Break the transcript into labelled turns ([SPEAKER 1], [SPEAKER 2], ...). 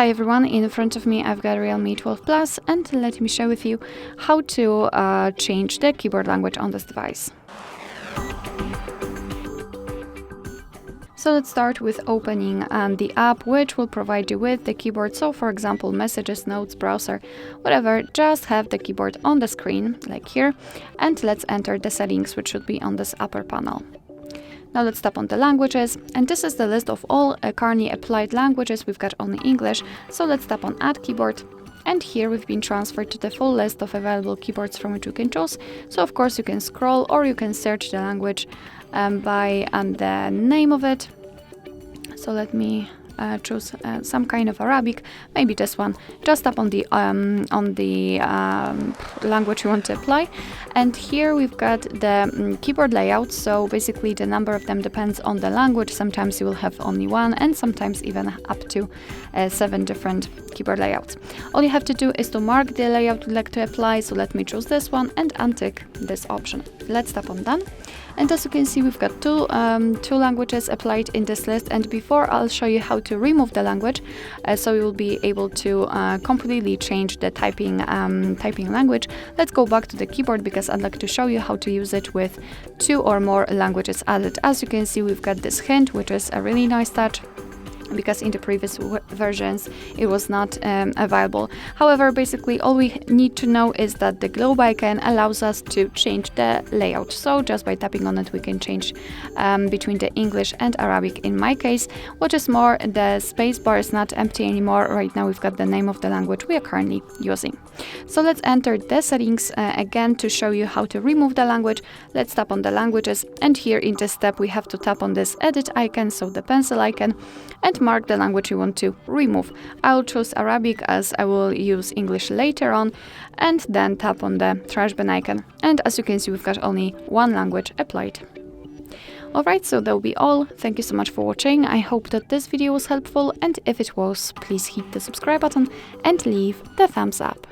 [SPEAKER 1] Hi everyone, in front of me I've got Realme 12 Plus, and let me share with you how to change the keyboard language on this device. So let's start with opening the app, which will provide you with the keyboard. So for example, messages, notes, browser, whatever, just have the keyboard on the screen like here, and let's enter the settings, which should be on this upper panel. Now let's tap on the languages, and this is the list of all currently applied languages. We've got only English, so let's tap on Add Keyboard, and here we've been transferred to the full list of available keyboards from which you can choose. So of course you can scroll, or you can search the language by the name of it. So let me choose some kind of Arabic, maybe this one. Just tap on the language you want to apply, and here we've got the keyboard layout. So basically the number of them depends on the language. Sometimes you will have only one, and sometimes even up to 7 different keyboard layouts. All you have to do is to mark the layout you'd like to apply. So let me choose this one and untick this option. Let's tap on Done. And as you can see, we've got two languages applied in this list. And before I'll show you how to remove the language, so you will be able to completely change the typing language. Let's go back to the keyboard, because I'd like to show you how to use it with 2 or more languages added. As you can see, we've got this hint, which is a really nice touch, because in the previous versions it was not available. However, basically all we need to know is that the globe icon allows us to change the layout. So just by tapping on it, we can change between the English and Arabic. In my case, what is more, the space bar is not empty anymore. Right now we've got the name of the language we are currently using. So let's enter the settings again to show you how to remove the language. Let's tap on the languages, and here in this step we have to tap on this edit icon, so the pencil icon, and mark the language you want to remove. I'll choose Arabic, as I will use English later on, and then tap on the trash bin icon. And as you can see, we've got only one language applied. Alright, so that will be all. Thank you so much for watching. I hope that this video was helpful, and if it was, please hit the subscribe button and leave the thumbs up.